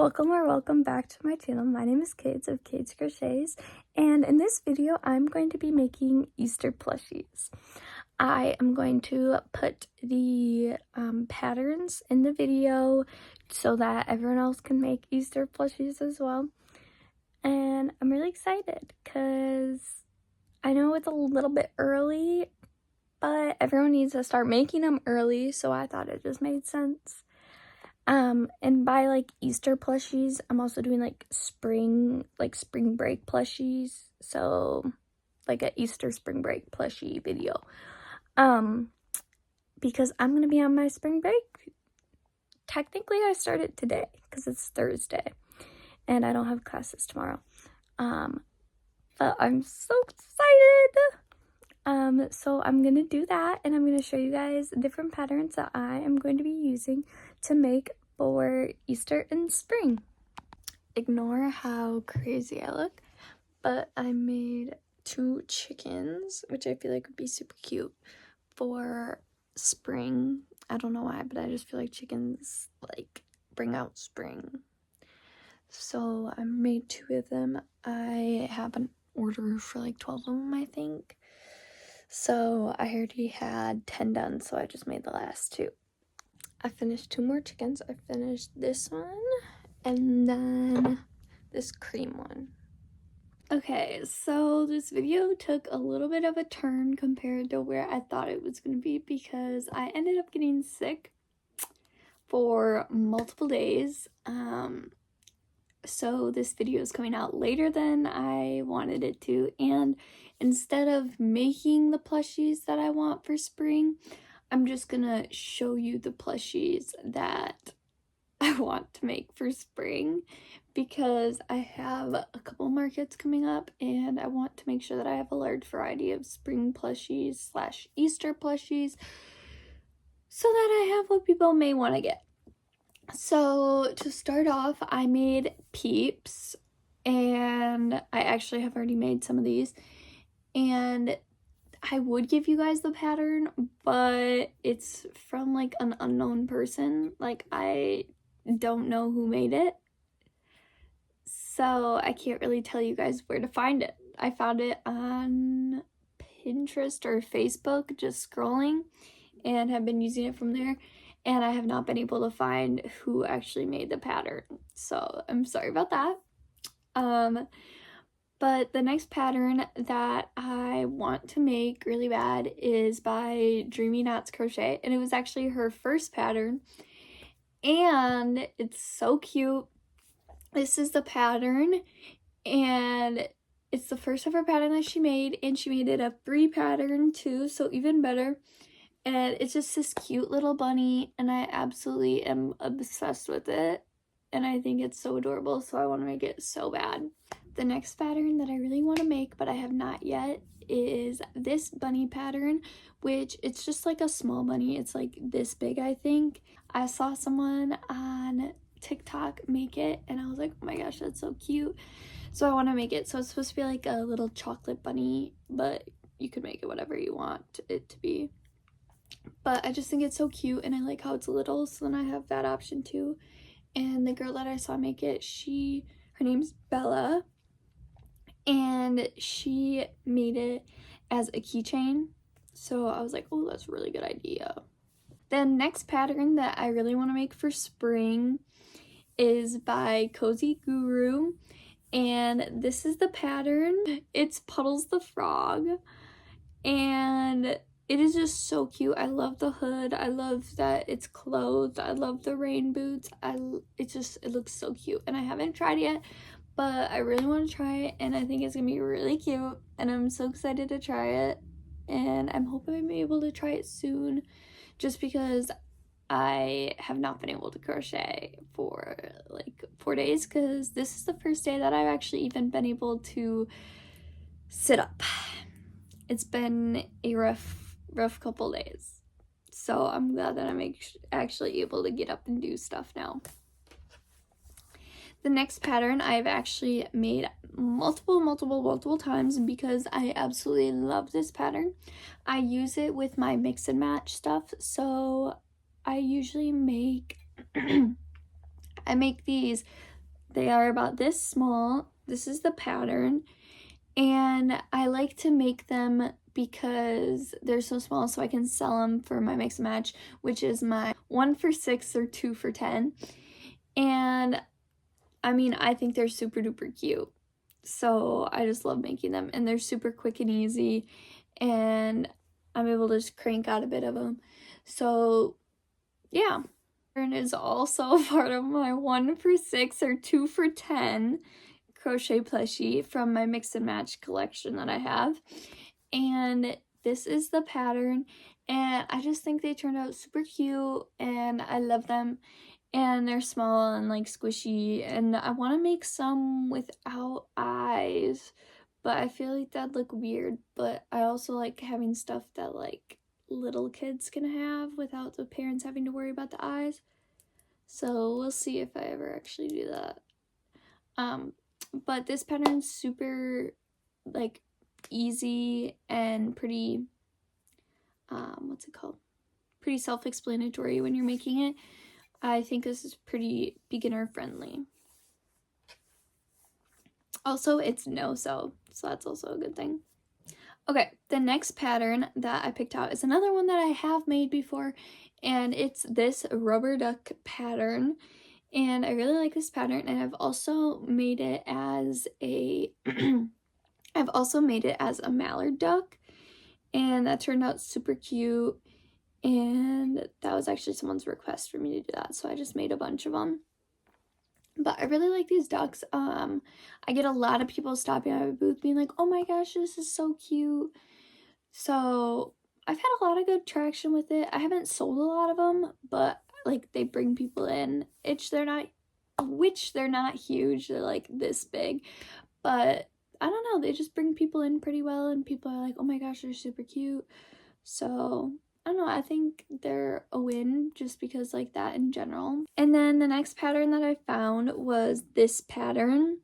Welcome back to my channel. My name is Kades of Kadescrochets, and in this video I'm going to be making Easter plushies. I am going to put the patterns in the video so that everyone else can make Easter plushies as well. And I'm really excited because I know it's a little bit early, but everyone needs to start making them early, so I thought it just made sense. And by like Easter plushies, I'm also doing like spring break plushies. So like a Easter spring break plushie video. Because I'm gonna be on my spring break. Technically I started today because it's Thursday and I don't have classes tomorrow. But I'm so excited. So I'm gonna do that, and I'm gonna show you guys different patterns that I am going to be using to make for Easter and spring. Ignore how crazy I look, but I made 2 chickens, which I feel like would be super cute for spring. I don't know why, but I just feel like chickens like bring out spring. So I made 2 of them. I have an order for like 12 of them, I think. So I already had 10 done, so I just made the last 2. I finished 2 more chickens. I finished this one and then this cream one. Okay, so this video took a little bit of a turn compared to where I thought it was going to be because I ended up getting sick for multiple days. So this video is coming out later than I wanted it to, and instead of making the plushies that I want for spring, I'm just gonna show you the plushies that I want to make for spring because I have a couple markets coming up and I want to make sure that I have a large variety of spring plushies / Easter plushies so that I have what people may want to get. So to start off, I made Peeps, and I actually have already made some of these, and I would give you guys the pattern, but it's from like an unknown person. Like I don't know who made it, so I can't really tell you guys where to find it. I found it on Pinterest or Facebook just scrolling and have been using it from there. And I have not been able to find who actually made the pattern. So I'm sorry about that. But the next pattern that I want to make really bad is by Dreamy Knots Crochet. And it was actually her first pattern. And it's so cute. This is the pattern. And it's the first ever pattern that she made. And she made it a free pattern too. So even better. And it's just this cute little bunny, and I absolutely am obsessed with it, and I think it's so adorable, so I want to make it so bad. The next pattern that I really want to make, but I have not yet, is this bunny pattern, which it's just like a small bunny. It's like this big, I think. I saw someone on TikTok make it, and I was like, oh my gosh, that's so cute. So I want to make it. So it's supposed to be like a little chocolate bunny, but you could make it whatever you want it to be. But I just think it's so cute, and I like how it's little, so then I have that option too. And the girl that I saw make it, her name's Bella, and she made it as a keychain. So I was like, oh, that's a really good idea. The next pattern that I really want to make for spring is by Cozy Guru, and this is the pattern. It's Puddles the Frog, and it is just so cute. I love the hood. I love that it's clothed. I love the rain boots. It looks so cute. And I haven't tried it yet, but I really want to try it. And I think it's going to be really cute. And I'm so excited to try it. And I'm hoping I'm able to try it soon. Just because I have not been able to crochet for like 4 days. Because this is the first day that I've actually even been able to sit up. It's been a rough couple days, so I'm glad that I'm actually able to get up and do stuff now. The next pattern I've actually made multiple times because I absolutely love this pattern. I use it with my mix and match stuff, so I usually make I make these They are about this small. This is the pattern. And I like to make them because they're so small so I can sell them for my mix and match, which is my 1 for 6 or 2 for 10. And I mean, I think they're super duper cute. So I just love making them, and they're super quick and easy, and I'm able to just crank out a bit of them. So yeah. And is also part of my 1 for 6 or 2 for 10 crochet plushie from my mix and match collection that I have. And this is the pattern, and I just think they turned out super cute, and I love them, and they're small and like squishy, and I want to make some without eyes, but I feel like that'd look weird. But I also like having stuff that like little kids can have without the parents having to worry about the eyes. So we'll see if I ever actually do that. But this pattern's super like easy and pretty what's it called? Pretty self-explanatory when you're making it. I think this is pretty beginner friendly. Also, it's no-sew, so that's also a good thing. Okay, the next pattern that I picked out is another one that I have made before, and it's this rubber duck pattern. And I really like this pattern, and I've also made it as a I've also made it as a mallard duck, and that turned out super cute, and that was actually someone's request for me to do that, so I just made a bunch of them. But I really like these ducks. I get a lot of people stopping at my booth being like, oh my gosh, this is so cute. So I've had a lot of good traction with it. I haven't sold a lot of them, but like they bring people in. They're not huge. They're like this big, but I don't know, they just bring people in pretty well, and people are like, oh my gosh, they're super cute. So I don't know, I think they're a win just because like that in general. And then the next pattern that I found was this pattern,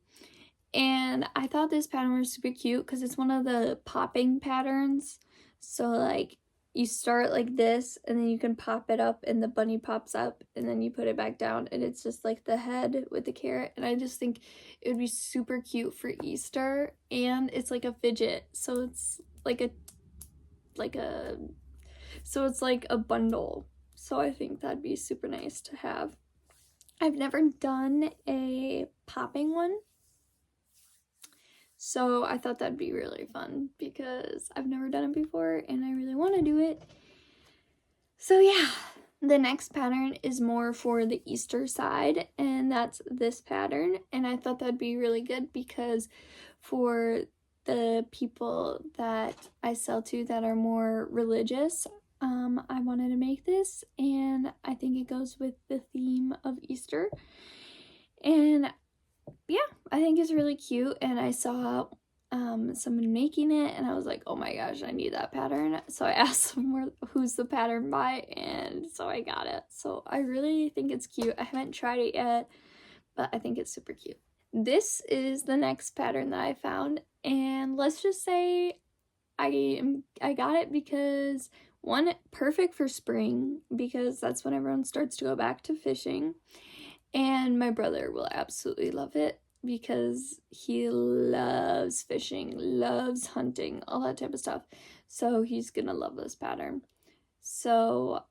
and I thought this pattern was super cute because it's one of the popping patterns. So like you start like this, and then you can pop it up, and the bunny pops up, and then you put it back down, and it's just like the head with the carrot. And I just think it would be super cute for Easter, and it's like a fidget, so it's like a bundle. So I think that'd be super nice to have. I've never done a popping one, so I thought that'd be really fun because I've never done it before and I really want to do it. So yeah, the next pattern is more for the Easter side, and that's this pattern. And I thought that'd be really good because for the people that I sell to that are more religious, I wanted to make this, and I think it goes with the theme of Easter. And yeah, I think it's really cute, and I saw someone making it, and I was like, oh my gosh, I need that pattern. So I asked them who's the pattern by, and so I got it. So I really think it's cute. I haven't tried it yet, but I think it's super cute. This is the next pattern that I found, and let's just say I got it because one, perfect for spring because that's when everyone starts to go back to fishing, and my brother will absolutely love it because he loves fishing, loves hunting, all that type of stuff. So he's gonna love this pattern. So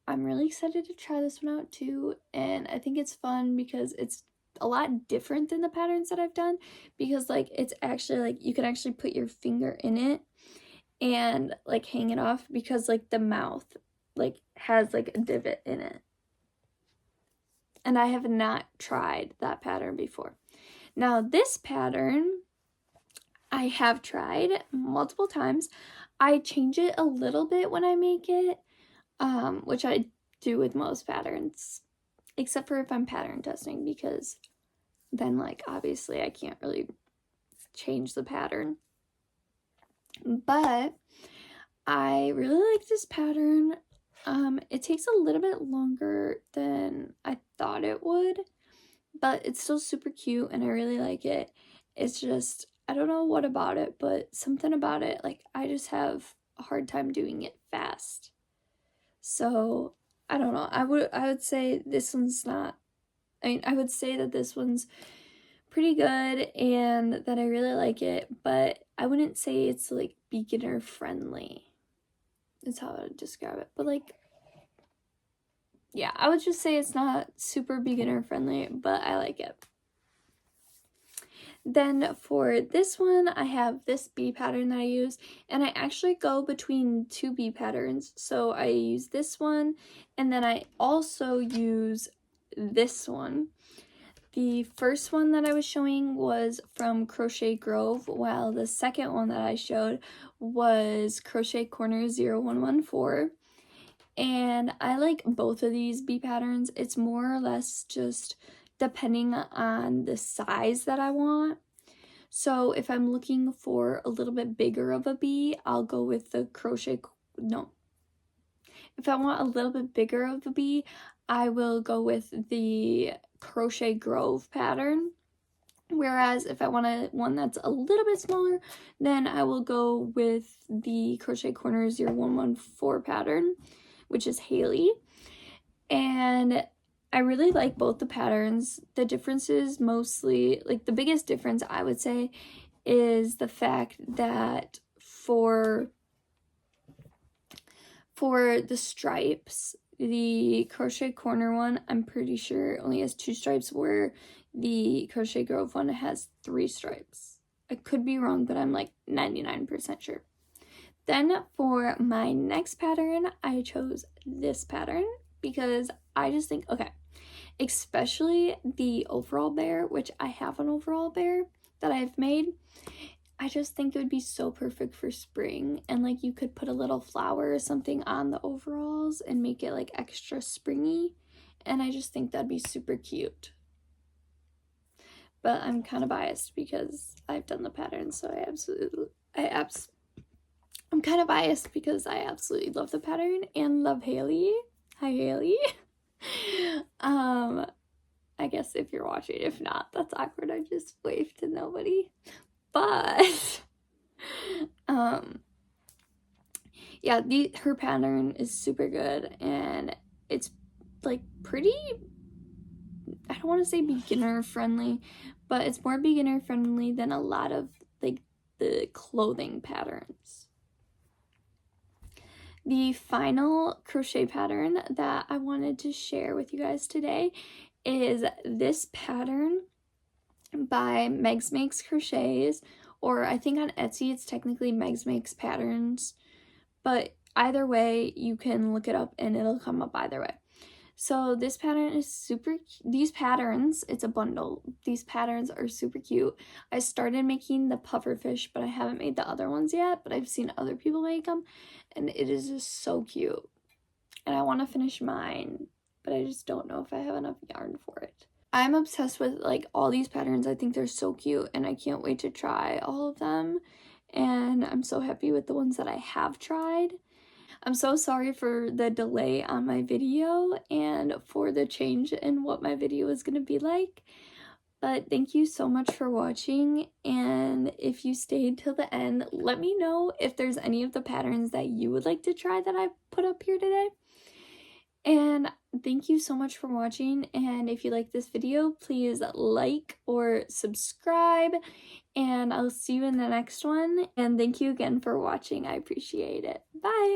I'm really excited to try this one out too, and I think it's fun because it's a lot different than the patterns that I've done, because like it's actually like you can actually put your finger in it and like hang it off, because like the mouth like has like a divot in it. And I have not tried that pattern before. Now this pattern I have tried multiple times. I change it a little bit when I make it, which I do with most patterns, except for if I'm pattern testing, because then like obviously I can't really change the pattern. But I really like this pattern. It takes a little bit longer than I thought it would, but it's still super cute and I really like it. It's just, I don't know what about it, but something about it, like I just have a hard time doing it fast. So I don't know. I would say this one's not, I mean, I would say that this one's pretty good and that I really like it, but I wouldn't say it's like beginner friendly. That's how I would describe it. But like, yeah, I would just say it's not super beginner friendly, but I like it. Then for this one, I have this bee pattern that I use, and I actually go between two bee patterns. So I use this one, and then I also use this one. The first one that I was showing was from Crochet Grove, while the second one that I showed was Crochet Corner 0114. And I like both of these bee patterns. It's more or less just depending on the size that I want. So if I'm looking for a little bit bigger of a bee, I'll go with the If I want a little bit bigger of a bee, I will go with the Crochet Grove pattern. Whereas if I want one that's a little bit smaller, then I will go with the Crochet Corner 0114 pattern, which is Haley. And I really like both the patterns. The differences mostly, like the biggest difference I would say is the fact that for the stripes, the Crochet Corner one, I'm pretty sure only has 2 stripes, where the Crochet Grove one has 3 stripes. I could be wrong, but I'm like 99% sure. Then for my next pattern, I chose this pattern because I just think, okay, especially the overall bear, which I have an overall bear that I've made. I just think it would be so perfect for spring, and like you could put a little flower or something on the overalls and make it like extra springy, and I just think that'd be super cute. But I'm kind of biased because I've done the pattern, so I'm kind of biased because I absolutely love the pattern and love Haley. Hi, Haley. I guess if you're watching, if not, that's awkward. I just waved to nobody. But, yeah, her pattern is super good, and it's like pretty, I don't want to say beginner friendly, but it's more beginner friendly than a lot of like the clothing patterns. The final crochet pattern that I wanted to share with you guys today is this pattern by Megs Makes Crochets, or I think on Etsy it's technically Megs Makes Patterns, but either way you can look it up and it'll come up either way. So this pattern is these patterns, it's a bundle. These patterns are super cute. I started making the pufferfish, but I haven't made the other ones yet, but I've seen other people make them, and it is just so cute. And I want to finish mine, but I just don't know if I have enough yarn for it. I'm obsessed with like all these patterns. I think they're so cute, and I can't wait to try all of them. And I'm so happy with the ones that I have tried. I'm so sorry for the delay on my video and for the change in what my video is going to be like. But thank you so much for watching, and if you stayed till the end, let me know if there's any of the patterns that you would like to try that I put up here today. And thank you so much for watching, and if you like this video, please like or subscribe, and I'll see you in the next one. And thank you again for watching. I appreciate it. Bye!